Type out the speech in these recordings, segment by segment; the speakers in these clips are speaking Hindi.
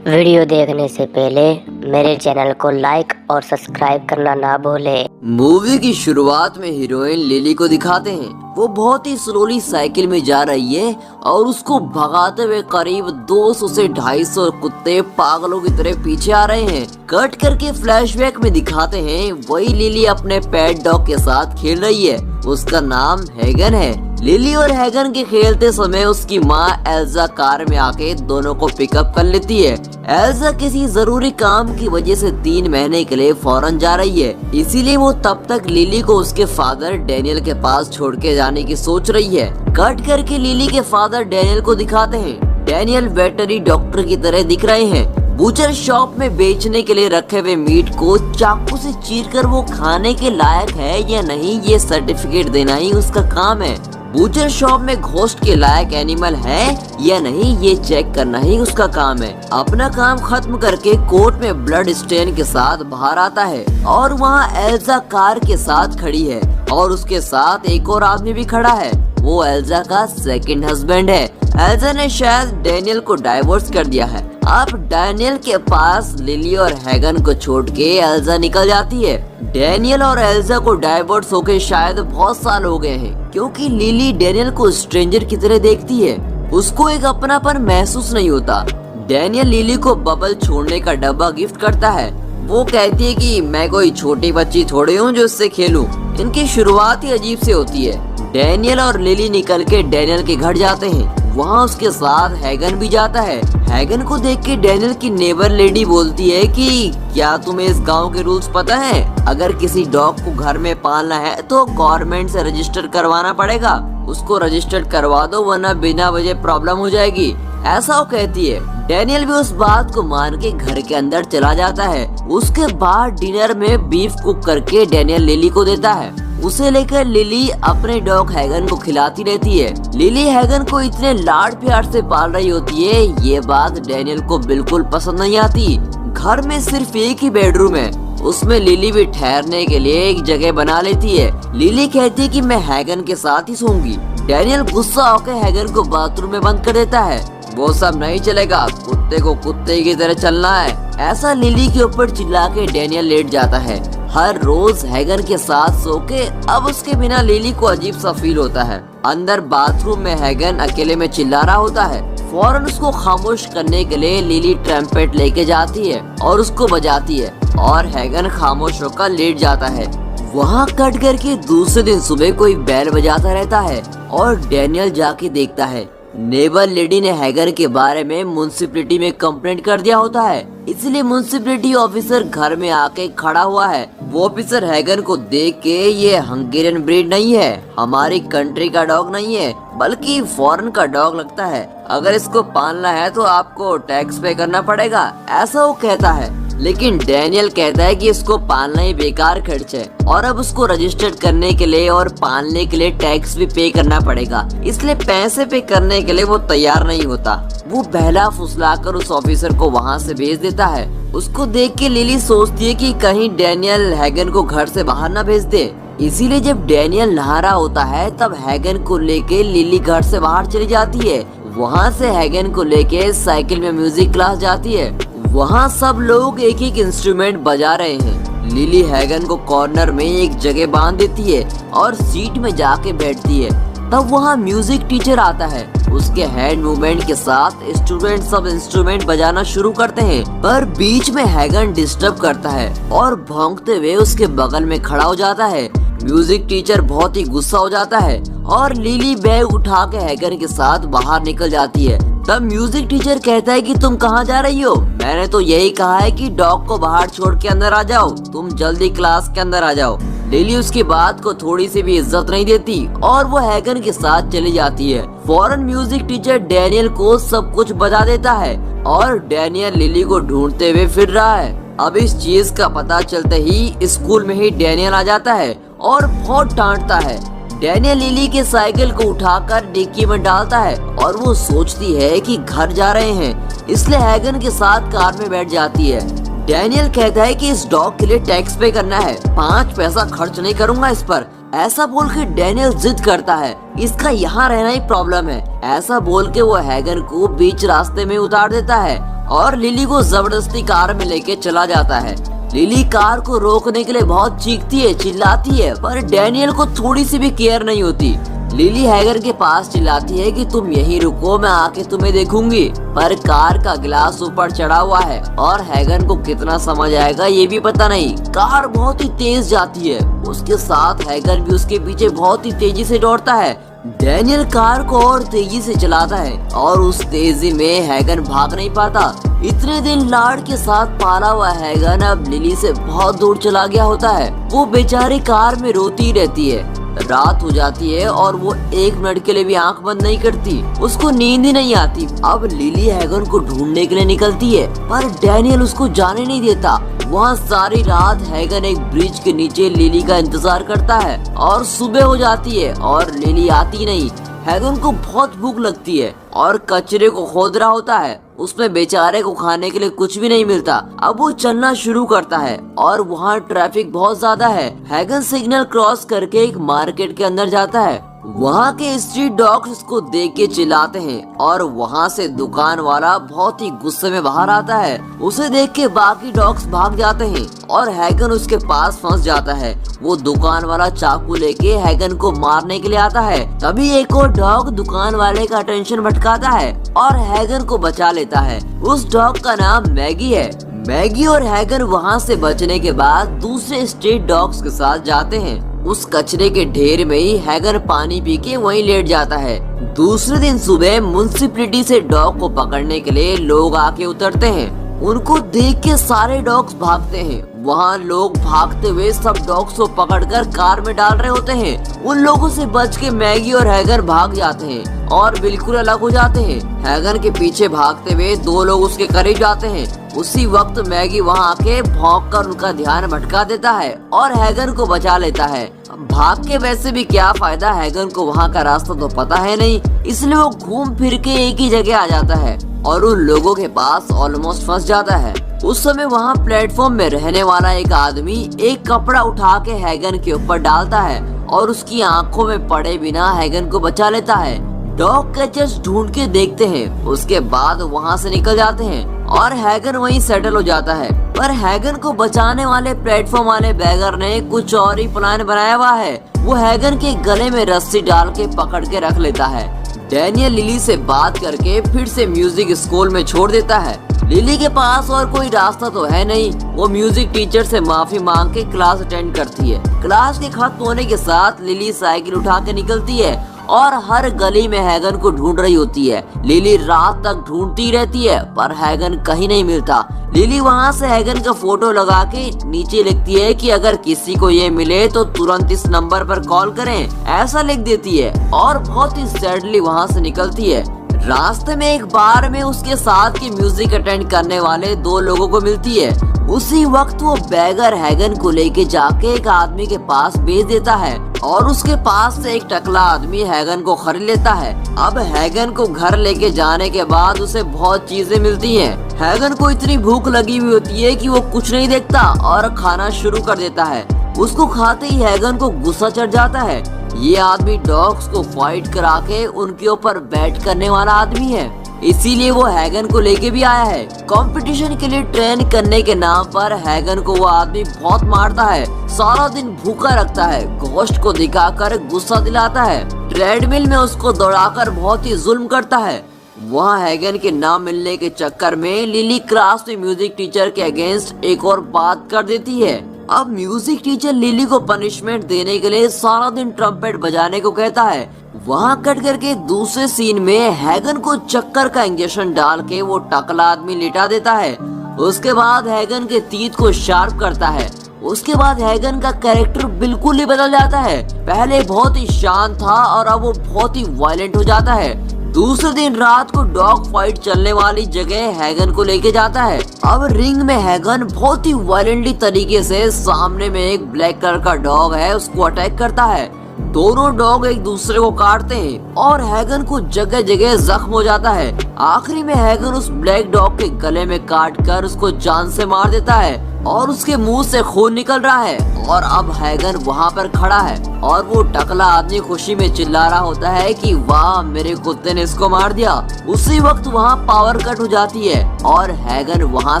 वीडियो देखने से पहले मेरे चैनल को लाइक और सब्सक्राइब करना ना भूलें। मूवी की शुरुआत में हीरोइन लिली को दिखाते हैं। वो बहुत ही स्लोली साइकिल में जा रही है और उसको भगाते हुए करीब 200 से 250 कुत्ते पागलों की तरह पीछे आ रहे हैं। कट करके फ्लैशबैक में दिखाते हैं वही लिली अपने पेट डॉग के साथ खेल रही है। उसका नाम हैगन है। लिली और हैगन के खेलते समय उसकी माँ एल्जा कार में आके दोनों को पिकअप कर लेती है। एल्जा किसी जरूरी काम की वजह से 3 महीने के लिए फॉरेन जा रही है, इसीलिए वो तब तक लिली को उसके फादर डैनियल के पास छोड़ के जाने की सोच रही है। कट करके लिली के फादर डैनियल को दिखाते हैं। डैनियल वेटरी डॉक्टर की तरह दिख रहे हैं। बूचर शॉप में बेचने के लिए रखे हुए मीट को चाकू से चीरकर वो खाने के लायक है या नहीं, ये सर्टिफिकेट देना ही उसका काम है। बूचर शॉप में घोस्ट के लायक एनिमल है या नहीं, ये चेक करना ही उसका काम है। अपना काम खत्म करके कोर्ट में ब्लड स्टेन के साथ बाहर आता है और वहाँ एल्जा कार के साथ खड़ी है और उसके साथ एक और आदमी भी खड़ा है। वो एल्जा का सेकंड हस्बैंड है। एल्जा ने शायद डैनियल को डाइवोर्स कर दिया है। अब डैनियल के पास लिली और हैगन को छोड़ के एल्जा निकल जाती है। डैनियल और एल्जा को डाइवोर्स होके शायद बहुत साल हो गए हैं, क्योंकि लिली डैनियल को स्ट्रेंजर की तरह देखती है। उसको एक अपनापन महसूस नहीं होता। डैनियल लिली को बबल छोड़ने का डब्बा गिफ्ट करता है। वो कहती है कि मैं कोई छोटी बच्ची थोड़ी हूँ जो इससे खेलूं। इनकी शुरुआत ही अजीब से होती है। डैनियल और लिली निकल के डैनियल के घर जाते हैं। वहाँ उसके साथ हैगन भी जाता है। हैगन को देख के डैनियल की नेबर लेडी बोलती है कि क्या तुम्हें इस गांव के रूल्स पता हैं? अगर किसी डॉग को घर में पालना है तो गवर्नमेंट से रजिस्टर करवाना पड़ेगा। उसको रजिस्टर करवा दो वरना बिना वजह प्रॉब्लम हो जाएगी, ऐसा वो कहती है। डैनियल भी उस बात को मान के घर के अंदर चला जाता है। उसके बाद डिनर में बीफ कुक करके डैनियल लिली को देता है। उसे लेकर लिली अपने डॉग हैगन को खिलाती रहती है। लिली हैगन को इतने लाड प्यार से पाल रही होती है, ये बात डैनियल को बिल्कुल पसंद नहीं आती। घर में सिर्फ एक ही बेडरूम है, उसमें लिली भी ठहरने के लिए एक जगह बना लेती है। लिली कहती है कि मैं हैगन के साथ ही सोऊंगी। डैनियल गुस्सा होकर हैगन को बाथरूम में बंद कर देता है। वो सब नहीं चलेगा, कुत्ते को कुत्ते की तरह चलना है, ऐसा लिली के ऊपर चिल्ला के डैनियल लेट जाता है। हर रोज हैगन के साथ सो के अब उसके बिना लिली को अजीब सा फील होता है। अंदर बाथरूम में हैगन अकेले में चिल्ला रहा होता है। फौरन उसको खामोश करने के लिए लिली ट्रम्पेट लेके जाती है और उसको बजाती है और हैगन खामोश होकर लेट जाता है। वहाँ कट करके दूसरे दिन सुबह कोई बैल बजाता रहता है और डैनियल जाके देखता है। नेबर लेडी ने हैगन के बारे में म्युनिसिपैलिटी में कंप्लेंट कर दिया होता है, इसलिए म्युनिसिपैलिटी ऑफिसर घर में आके खड़ा हुआ है। वो ऑफिसर हैगन को देख के ये हंगेरियन ब्रीड नहीं है, हमारी कंट्री का डॉग नहीं है, बल्कि फॉरेन का डॉग लगता है। अगर इसको पालना है तो आपको टैक्स पे करना पड़ेगा, ऐसा वो कहता है। लेकिन डैनियल कहता है कि इसको पालना ही बेकार खर्च है और अब उसको रजिस्टर करने के लिए और पालने के लिए टैक्स भी पे करना पड़ेगा, इसलिए पैसे पे करने के लिए वो तैयार नहीं होता। वो बहला फुसलाकर उस ऑफिसर को वहाँ से भेज देता है। उसको देख के लिली सोचती है कि कहीं डैनियल हैगन को घर से बाहर न भेज दे, इसीलिए जब डैनियल नहा रहा होता है तब हैगन को लेके लिली घर से बाहर चली जाती है। वहाँ से हैगन को लेके साइकिल में म्यूजिक क्लास जाती है। वहाँ सब लोग एक एक इंस्ट्रूमेंट बजा रहे हैं। लिली हैगन को कॉर्नर में एक जगह बांध देती है और सीट में जाके बैठती है। तब वहाँ म्यूजिक टीचर आता है। उसके हैंड मूवमेंट के साथ स्टूडेंट सब इंस्ट्रूमेंट बजाना शुरू करते हैं, पर बीच में हैगन डिस्टर्ब करता है और भौंकते हुए उसके बगल में खड़ा हो जाता है। म्यूजिक टीचर बहुत ही गुस्सा हो जाता है और लिली बैग उठा के हैगन के साथ बाहर निकल जाती है। तब म्यूजिक टीचर कहता है कि तुम कहाँ जा रही हो? मैंने तो यही कहा है कि डॉग को बाहर छोड़ के अंदर आ जाओ, तुम जल्दी क्लास के अंदर आ जाओ। लिली उसकी बात को थोड़ी सी भी इज्जत नहीं देती और वो हैगन के साथ चली जाती है। फौरन म्यूजिक टीचर डैनियल को सब कुछ बता देता है और डैनियल लिली को ढूंढते हुए फिर रहा है। अब इस चीज का पता चलते ही स्कूल में ही डैनियल आ जाता है और बहुत डांटता है। डैनियल लिली के साइकिल को उठाकर डिक्की में डालता है और वो सोचती है कि घर जा रहे हैं, इसलिए हैगन के साथ कार में बैठ जाती है। डैनियल कहता है कि इस डॉग के लिए टैक्स पे करना है, 5 पैसा खर्च नहीं करूंगा इस पर। ऐसा बोल के डैनियल जिद करता है, इसका यहाँ रहना ही प्रॉब्लम है। ऐसा बोल के वो हैगन को बीच रास्ते में उतार देता है और लिली को जबरदस्ती कार में लेके चला जाता है। लिली कार को रोकने के लिए बहुत चीखती है, चिल्लाती है, पर डैनियल को थोड़ी सी भी केयर नहीं होती। लिली हैगर के पास चिल्लाती है कि तुम यहीं रुको, मैं आके तुम्हें देखूंगी, पर कार का गिलास ऊपर चढ़ा हुआ है और हैगन को कितना समझ आएगा ये भी पता नहीं। कार बहुत ही तेज जाती है, उसके साथ हैगन भी उसके पीछे बहुत ही तेजी से दौड़ता है। डैनियल कार को और तेजी से चलाता है और उस तेजी में हैगन भाग नहीं पाता। इतने दिन लाड़ के साथ पाला हुआ हैगन अब लिली से बहुत दूर चला गया होता है। वो बेचारी कार में रोती रहती है। रात हो जाती है और वो 1 मिनट के लिए भी आंख बंद नहीं करती, उसको नींद ही नहीं आती। अब लिली हैगन को ढूंढने के लिए निकलती है, पर डैनियल उसको जाने नहीं देता। वहाँ सारी रात हैगन एक ब्रिज के नीचे लिली का इंतजार करता है और सुबह हो जाती है और लिली आती नहीं। हैगन को बहुत भूख लगती है और कचरे को खोद रहा होता है, उसमें बेचारे को खाने के लिए कुछ भी नहीं मिलता। अब वो चलना शुरू करता है और वहाँ ट्रैफिक बहुत ज्यादा है। हैगन सिग्नल क्रॉस करके एक मार्केट के अंदर जाता है। वहाँ के स्ट्रीट डॉग्स उसको देख के चिल्लाते हैं और वहाँ से दुकान वाला बहुत ही गुस्से में बाहर आता है। उसे देख के बाकी डॉग्स भाग जाते हैं और हैगन उसके पास फंस जाता है। वो दुकान वाला चाकू लेके हैगन को मारने के लिए आता है। तभी एक और डॉग दुकान वाले का अटेंशन भटकाता है और हैगन को बचा लेता है। उस डॉग का नाम मैगी है। मैगी और हैगन वहाँ से बचने के बाद दूसरे स्ट्रीट डॉग्स के साथ जाते हैं। उस कचरे के ढेर में ही हैगन पानी पी के वहीं लेट जाता है। दूसरे दिन सुबह म्युनिसिपैलिटी से डॉग को पकड़ने के लिए लोग आके उतरते हैं। उनको देख के सारे डॉग्स भागते हैं। वहाँ लोग भागते हुए सब डॉग्स को पकड़कर कार में डाल रहे होते हैं। उन लोगों से बच के मैगी और हैगन भाग जाते हैं और बिल्कुल अलग हो जाते हैं। हैगन के पीछे भागते हुए 2 लोग उसके करीब जाते हैं। उसी वक्त मैगी वहाँ आके भौंक कर उनका ध्यान भटका देता है और हैगन को बचा लेता है। भाग के वैसे भी क्या फायदा, हैगन को वहाँ का रास्ता तो पता है नहीं, इसलिए वो घूम फिर के एक ही जगह आ जाता है और उन लोगों के पास ऑलमोस्ट फंस जाता है। उस समय वहाँ प्लेटफॉर्म में रहने वाला एक आदमी एक कपड़ा उठा के हैगन के ऊपर डालता है और उसकी आंखों में पड़े बिना हैगन को बचा लेता है। डॉग कैचर्स ढूंढ के देखते हैं, उसके बाद वहाँ से निकल जाते हैं और हैगन वहीं सेटल हो जाता है। पर हैगन को बचाने वाले प्लेटफॉर्म वाले बैगर ने कुछ और ही प्लान बनाया हुआ है। वो हैगन के गले में रस्सी डाल के पकड़ के रख लेता है। डैनियल लिली से बात करके फिर से म्यूजिक स्कूल में छोड़ देता है। लिली के पास और कोई रास्ता तो है नहीं। वो म्यूजिक टीचर से माफी मांग के क्लास अटेंड करती है। क्लास के खत्म होने के साथ लिली साइकिल उठा के निकलती है और हर गली में हैगन को ढूंढ रही होती है। लिली रात तक ढूंढती रहती है पर हैगन कहीं नहीं मिलता। लिली वहाँ से हैगन का फोटो लगा के नीचे लिखती है कि अगर किसी को ये मिले तो तुरंत इस नंबर पर कॉल करें, ऐसा लिख देती है और बहुत ही सैडली वहाँ से निकलती है। रास्ते में एक बार में उसके साथ के म्यूजिक अटेंड करने वाले 2 लोगों को मिलती है। उसी वक्त वो बैगर हैगन को लेके जाके एक आदमी के पास भेज देता है और उसके पास से एक टकला आदमी हैगन को खरीद लेता है। अब हैगन को घर लेके जाने के बाद उसे बहुत चीजें मिलती हैं। हैगन को इतनी भूख लगी हुई होती है कि वो कुछ नहीं देखता और खाना शुरू कर देता है। उसको खाते ही हैगन को गुस्सा चढ़ जाता है। ये आदमी डॉग्स को फाइट करा के उनके ऊपर बैट करने वाला आदमी है, इसीलिए वो हैगन को लेके भी आया है। कंपटीशन के लिए ट्रेन करने के नाम पर हैगन को वो आदमी बहुत मारता है, सारा दिन भूखा रखता है, गोश्त को दिखाकर गुस्सा दिलाता है, ट्रेडमिल में उसको दौड़ाकर बहुत ही जुल्म करता है। वहाँ हैगन के नाम मिलने के चक्कर में लिली क्लास में म्यूजिक टीचर के अगेंस्ट एक और बात कर देती है। अब म्यूजिक टीचर लिली को पनिशमेंट देने के लिए सारा दिन ट्रम्पेट बजाने को कहता है। वहाँ कट करके दूसरे सीन में हैगन को चक्कर का इंजेक्शन डाल के वो टकला आदमी लिटा देता है। उसके बाद हैगन के तीत को शार्प करता है। उसके बाद हैगन का कैरेक्टर बिल्कुल ही बदल जाता है। पहले बहुत ही शांत था और अब वो बहुत ही वायलेंट हो जाता है। दूसरे दिन रात को डॉग फाइट चलने वाली जगह हैगन को लेके जाता है। अब रिंग में हैगन बहुत ही वायलेंटली तरीके से सामने में एक ब्लैक कलर का डॉग है उसको अटैक करता है। दोनों डॉग एक दूसरे को काटते हैं और हैगन को जगह जगह जख्म हो जाता है। आखिरी में हैगन उस ब्लैक डॉग के गले में काट कर उसको जान से मार देता है। और उसके मुंह से खून निकल रहा है और अब हैगन वहाँ पर खड़ा है और वो टकला आदमी खुशी में चिल्ला रहा होता है कि वाह मेरे कुत्ते ने इसको मार दिया। उसी वक्त वहाँ पावर कट हो जाती है और हैगन वहाँ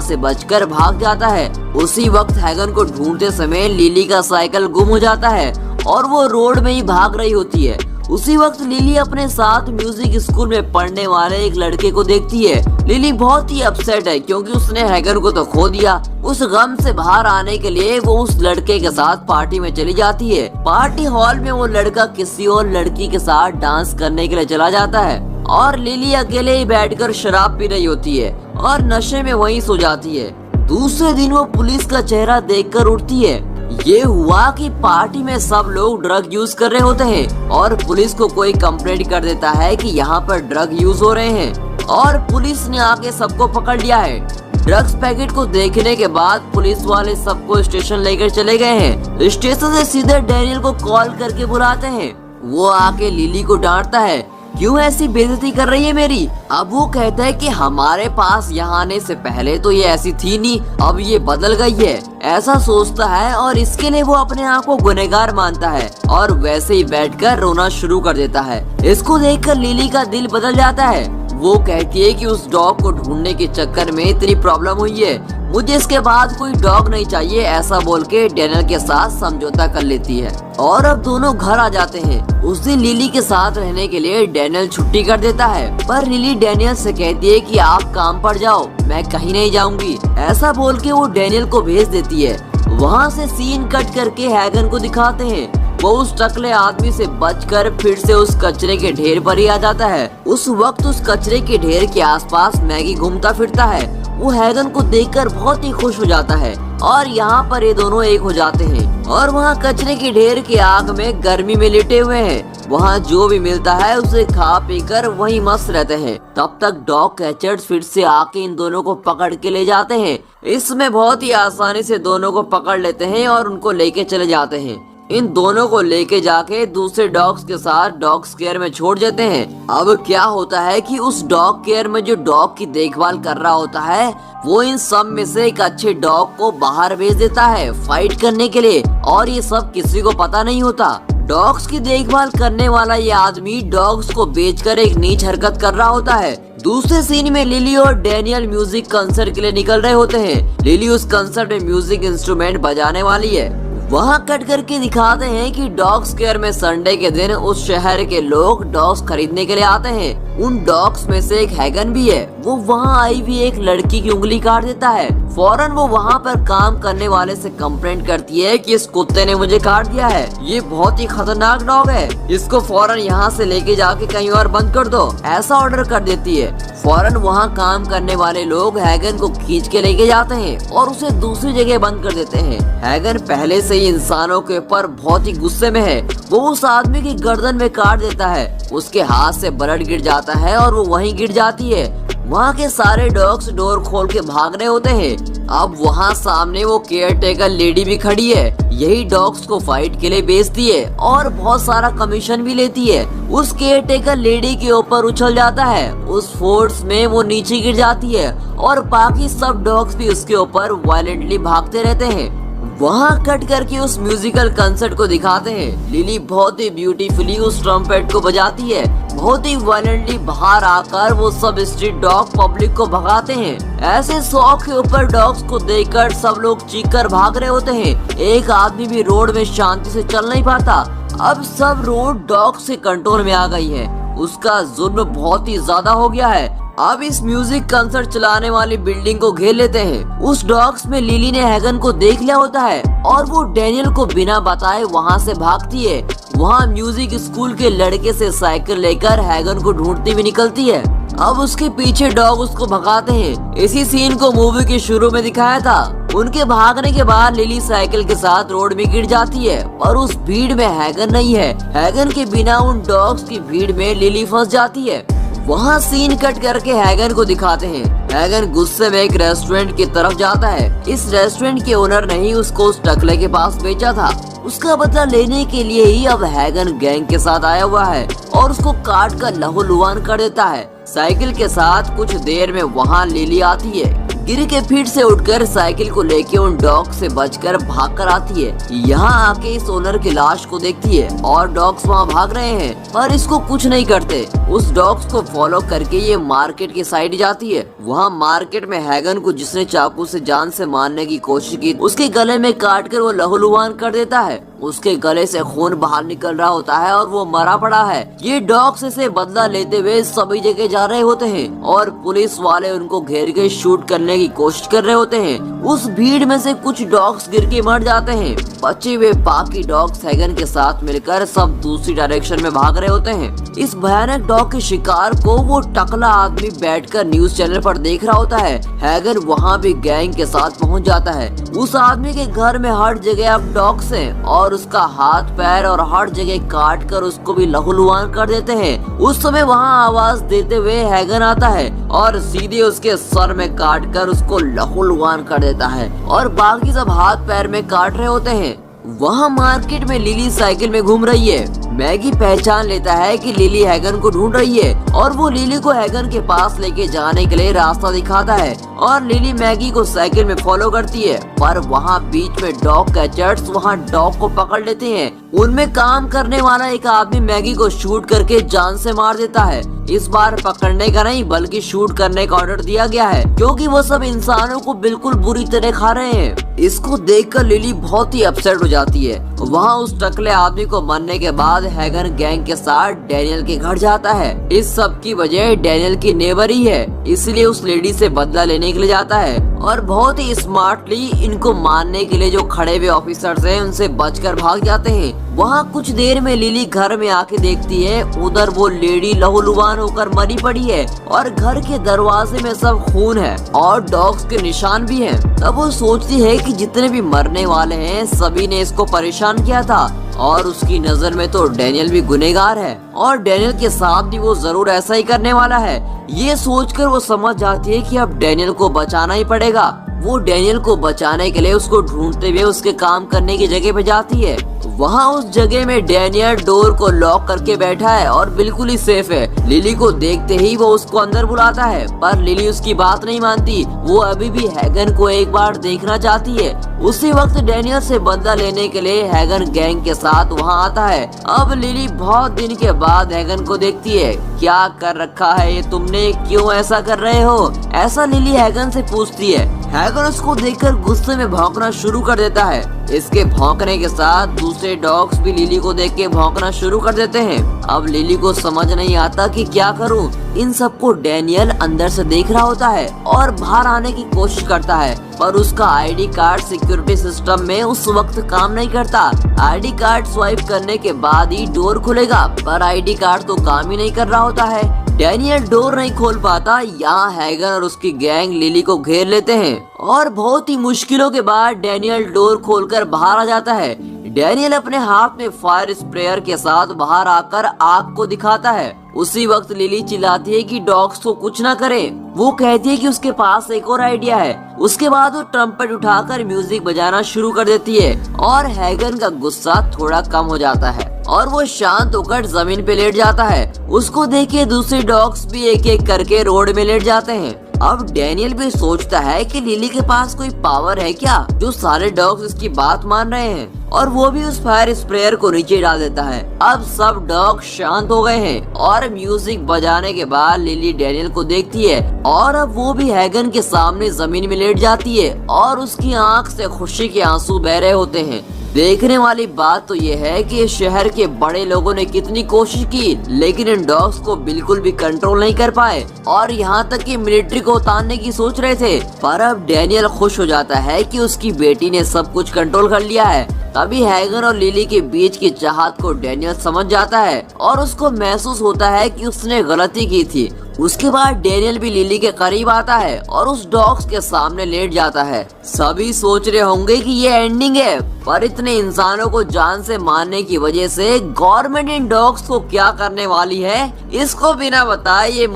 से बचकर भाग जाता है। उसी वक्त हैगन को ढूंढते समय लिली का साइकिल गुम हो जाता है और वो रोड में ही भाग रही होती है। उसी वक्त लिली अपने साथ म्यूजिक स्कूल में पढ़ने वाले एक लड़के को देखती है। लिली बहुत ही अपसेट है क्योंकि उसने हैगन को तो खो दिया। उस गम से बाहर आने के लिए वो उस लड़के के साथ पार्टी में चली जाती है। पार्टी हॉल में वो लड़का किसी और लड़की के साथ डांस करने के लिए चला जाता है और लिली अकेले ही बैठकर शराब पी रही होती है और नशे में वहीं सो जाती है। दूसरे दिन वो पुलिस का चेहरा देखकर उठती है। ये हुआ कि पार्टी में सब लोग ड्रग यूज कर रहे होते हैं और पुलिस को कोई कंप्लेंट कर देता है कि यहाँ पर ड्रग यूज हो रहे हैं और पुलिस ने आके सबको पकड़ लिया है। ड्रग्स पैकेट को देखने के बाद पुलिस वाले सबको स्टेशन लेकर चले गए हैं। स्टेशन से सीधे डैनियल को कॉल करके बुलाते हैं। वो आके लिली को डांटता है, क्यों ऐसी बेइज्जती कर रही है मेरी। अब वो कहता है कि हमारे पास यहाँ आने से पहले तो ये ऐसी थी नहीं, अब ये बदल गई है। ऐसा सोचता है और इसके लिए वो अपने आप को गुनहगार मानता है और वैसे ही बैठकर रोना शुरू कर देता है। इसको देखकर लिली का दिल बदल जाता है। वो कहती है कि उस डॉग को ढूंढने के चक्कर में इतनी प्रॉब्लम हुई है, मुझे इसके बाद कोई डॉग नहीं चाहिए। ऐसा बोल के डैनियल के साथ समझौता कर लेती है और अब दोनों घर आ जाते हैं। उस दिन लिली के साथ रहने के लिए डैनियल छुट्टी कर देता है, पर लिली डैनियल से कहती है कि आप काम पर जाओ, मैं कहीं नहीं जाऊंगी। ऐसा बोल के वो डैनियल को भेज देती है। वहाँ से सीन कट करके हैगन को दिखाते हैं। वो उस टकले आदमी से बचकर फिर से उस कचरे के ढेर पर ही आ जाता है। उस वक्त उस कचरे के ढेर के आसपास मैगी घूमता फिरता है। वो हैगन को देखकर बहुत ही खुश हो जाता है और यहाँ पर ये दोनों एक हो जाते हैं और वहाँ कचरे के ढेर के आग में गर्मी में लेटे हुए हैं। वहाँ जो भी मिलता है उसे खा पी कर वही मस्त रहते हैं। तब तक डॉग कैचर्स फिर से आके इन दोनों को पकड़ के ले जाते हैं। इसमें बहुत ही आसानी से दोनों को पकड़ लेते हैं और उनको लेके चले जाते हैं। इन दोनों को लेके जाके दूसरे डॉग्स के साथ डॉग केयर में छोड़ देते हैं। अब क्या होता है कि उस डॉग केयर में जो डॉग की देखभाल कर रहा होता है वो इन सब में से एक अच्छे डॉग को बाहर भेज देता है फाइट करने के लिए और ये सब किसी को पता नहीं होता। डॉग्स की देखभाल करने वाला ये आदमी डॉग्स को बेचकर एक नीच हरकत कर रहा होता है। दूसरे सीन में लिली और डैनियल म्यूजिक कंसर्ट के लिए निकल रहे होते हैं। लिली उस कंसर्ट में म्यूजिक इंस्ट्रूमेंट बजाने वाली है। वहाँ कट करके दिखाते हैं कि डॉग्स केयर में संडे के दिन उस शहर के लोग डॉग्स खरीदने के लिए आते हैं। उन डॉग्स में से एक हैगन भी है। वो वहाँ आई हुई एक लड़की की उंगली काट देता है। फौरन वो वहाँ पर काम करने वाले से कंप्लेंट करती है कि इस कुत्ते ने मुझे काट दिया है, ये बहुत ही खतरनाक डॉग है, इसको फौरन यहाँ से लेके जाके कहीं और बंद कर दो, ऐसा ऑर्डर कर देती है। फौरन वहाँ काम करने वाले लोग हैगन को खींच के लेके जाते हैं और उसे दूसरी जगह बंद कर देते हैं। हैगन पहले से ही इंसानों के ऊपर बहुत ही गुस्से में है। वो उस आदमी की गर्दन में काट देता है। उसके हाथ से ब्लड गिर जाता है और वो वहीं गिर जाती है। वहाँ के सारे डॉग्स डोर खोल के भाग रहे होते हैं। अब वहाँ सामने वो केयर टेकर लेडी भी खड़ी है। यही डॉग्स को फाइट के लिए बेचती है और बहुत सारा कमीशन भी लेती है। उस केयर टेकर लेडी के ऊपर उछल जाता है। उस फोर्स में वो नीचे गिर जाती है और बाकी सब डॉग्स भी उसके ऊपर वायलेंटली भागते रहते हैं। वहाँ कट करके उस म्यूजिकल कंसर्ट को दिखाते हैं। लिली बहुत ही ब्यूटीफुली उस ट्रम्पेट को बजाती है। बहुत ही वायलेंटली बाहर आकर वो सब स्ट्रीट डॉग पब्लिक को भगाते हैं। ऐसे 100 के ऊपर डॉग्स को देखकर सब लोग चीख कर भाग रहे होते हैं। एक आदमी भी रोड में शांति से चल नहीं पाता। अब सब रोड डॉग से कंट्रोल में आ गई है। उसका जुल्म बहुत ही ज्यादा हो गया है। अब इस म्यूजिक कंसर्ट चलाने वाली बिल्डिंग को घेर लेते हैं। उस डॉग्स में लिली ने हैगन को देख लिया होता है और वो डैनियल को बिना बताए वहाँ से भागती है। वहाँ म्यूजिक स्कूल के लड़के से साइकिल लेकर हैगन को ढूंढती हुई निकलती है। अब उसके पीछे डॉग उसको भगाते हैं। इसी सीन को मूवी के शुरू में दिखाया था। उनके भागने के बाद लिली साइकिल के साथ रोड में गिर जाती है और उस भीड़ में हैगन नहीं है। हैगन के बिना उन डॉग्स की भीड़ में लिली फंस जाती है। वहाँ सीन कट करके हैगन को दिखाते हैं। हैगन गुस्से में एक रेस्टोरेंट की तरफ जाता है। इस रेस्टोरेंट के ओनर ने ही उसको उस टकले के पास बेचा था। उसका बदला लेने के लिए ही अब हैगन गैंग के साथ आया हुआ है और उसको काट कर लहूलुहान कर देता है। साइकिल के साथ कुछ देर में वहाँ लिली आती है। गिर के फिर से उठकर साइकिल को लेके उन डॉग से बचकर भाग कर आती है। यहाँ आके इस ओनर की लाश को देखती है और डॉग्स वहाँ भाग रहे हैं पर इसको कुछ नहीं करते। उस डॉग्स को फॉलो करके ये मार्केट की साइड जाती है। वहाँ मार्केट में हैगन को जिसने चाकू से जान से मारने की कोशिश की उसके गले में काट कर वो लहूलुहान कर देता है। उसके गले से खून बाहर निकल रहा होता है और वो मरा पड़ा है। ये डॉग्स से बदला लेते हुए सभी जगह जा रहे होते हैं और पुलिस वाले उनको घेर के शूट करने की कोशिश कर रहे होते हैं। उस भीड़ में से कुछ डॉग्स गिर के मर जाते हैं। बचे हुए बाकी डॉग्स हैगन के साथ मिलकर सब दूसरी डायरेक्शन में भाग रहे होते हैं। इस भयानक डॉग के शिकार को वो टकला आदमी बैठकर न्यूज चैनल पर देख रहा होता है। हैगन वहाँ भी गैंग के साथ पहुँच जाता है। उस आदमी के घर में हर जगह अब डॉग्स हैं और उसका हाथ पैर और हर जगह काट कर उसको भी लहूलुहान कर देते हैं। उस समय वहाँ आवाज देते हुए हैगन आता है और सीधे उसके सर में काट कर उसको लहूलुहान कर देता है और बाकी सब हाथ पैर में काट रहे होते हैं। वहाँ मार्केट में लिली साइकिल में घूम रही है। मैगी पहचान लेता है कि लिली हैगन को ढूंढ रही है और वो लिली को हैगन के पास लेके जाने के लिए रास्ता दिखाता है और लिली मैगी को साइकिल में फॉलो करती है। पर वहाँ बीच में डॉग कैचर्स वहाँ डॉग को पकड़ लेते हैं। उनमें काम करने वाला एक आदमी मैगी को शूट करके जान से मार देता है। इस बार पकड़ने का नहीं बल्कि शूट करने का ऑर्डर दिया गया है क्योंकि वो सब इंसानों को बिल्कुल बुरी तरह खा रहे हैं। इसको देखकर लिली बहुत ही अपसेट हो जाती है। वहाँ उस टकले आदमी को मरने के बाद हैगन गैंग के साथ डैनियल के घर जाता है। इस सब की वजह डैनियल की नेबर ही है, इसलिए उस लेडी से बदला लेने के लिए जाता है और बहुत ही स्मार्टली इनको मारने के लिए जो खड़े हुए ऑफिसर्स हैं उनसे बचकर भाग जाते हैं। वहाँ कुछ देर में लिली घर में आके देखती है उधर वो लेडी लहूलुहान होकर मरी पड़ी है और घर के दरवाजे में सब खून है और डॉग्स के निशान भी हैं। तब वो सोचती है कि जितने भी मरने वाले हैं सभी ने इसको परेशान किया था और उसकी नजर में तो डैनियल भी गुनहगार है और डैनियल के साथ भी वो जरूर ऐसा ही करने वाला है। ये सोचकर वो समझ जाती है कि अब डैनियल को बचाना ही पड़ेगा। वो डैनियल को बचाने के लिए उसको ढूंढते हुए उसके काम करने की जगह पे जाती है। वहाँ उस जगह में डैनियल डोर को लॉक करके बैठा है और बिल्कुल ही सेफ है। लिली को देखते ही वो उसको अंदर बुलाता है पर लिली उसकी बात नहीं मानती। वो अभी भी हैगन को एक बार देखना चाहती है। उसी वक्त डैनियल से बदला लेने के लिए हैगन गैंग के साथ वहाँ आता है। अब लिली बहुत दिन के बाद हैगन को देखती है। क्या कर रखा है ये तुमने, क्यों ऐसा कर रहे हो, ऐसा लिली हैगन से पूछती है। हैगन उसको देखकर गुस्से में भौंकना शुरू कर देता है। इसके भौंकने के साथ दूसरे डॉग्स भी लिली को देख के भौंकना शुरू कर देते हैं। अब लिली को समझ नहीं आता कि क्या करूं। इन सबको डैनियल अंदर से देख रहा होता है और बाहर आने की कोशिश करता है पर उसका आईडी कार्ड सिक्योरिटी सिस्टम में उस वक्त काम नहीं करता। आईडी कार्ड स्वाइप करने के बाद ही डोर खुलेगा पर आईडी कार्ड तो काम ही नहीं कर रहा होता है। डैनियल डोर नहीं खोल पाता। यहाँ हैगन और उसकी गैंग लिली को घेर लेते हैं और बहुत ही मुश्किलों के बाद डैनियल डोर खोलकर बाहर आ जाता है। डैनियल अपने हाथ में फायर स्प्रेयर के साथ बाहर आकर आग को दिखाता है। उसी वक्त लिली चिल्लाती है कि डॉग्स को कुछ ना करे। वो कहती है कि उसके पास एक और आइडिया है। उसके बाद वो ट्रम्पेट उठाकर म्यूजिक बजाना शुरू कर देती है और हैगन का गुस्सा थोड़ा कम हो जाता है और वो शांत होकर जमीन पे लेट जाता है। उसको देख के दूसरे डॉग्स भी एक एक करके रोड में लेट जाते हैं। अब डैनियल भी सोचता है कि लिली के पास कोई पावर है क्या जो सारे डॉग्स इसकी बात मान रहे हैं और वो भी उस फायर स्प्रेयर को नीचे डाल देता है। अब सब डॉग शांत हो गए हैं और म्यूजिक बजाने के बाद लिली डैनियल को देखती है और अब वो भी हैगन के सामने जमीन में लेट जाती है और उसकी आंख से खुशी के आंसू बह रहे होते हैं। देखने वाली बात तो ये है कि शहर के बड़े लोगों ने कितनी कोशिश की लेकिन इन डॉग्स को बिल्कुल भी कंट्रोल नहीं कर पाए और यहाँ तक कि मिलिट्री को उतारने की सोच रहे थे। पर अब डैनियल खुश हो जाता है कि उसकी बेटी ने सब कुछ कंट्रोल कर लिया है। तभी हैगन और लिली के बीच की चाहत को डैनियल समझ जाता है और उसको महसूस होता है कि उसने गलती की थी। उसके बाद डैनियल भी लिली के करीब आता है और उस डॉग्स के सामने लेट जाता है। सभी सोच रहे होंगे कि ये एंडिंग है पर इतने इंसानों को जान से मारने की वजह से गवर्नमेंट इन डॉग्स को क्या करने वाली है इसको बिना बताए ये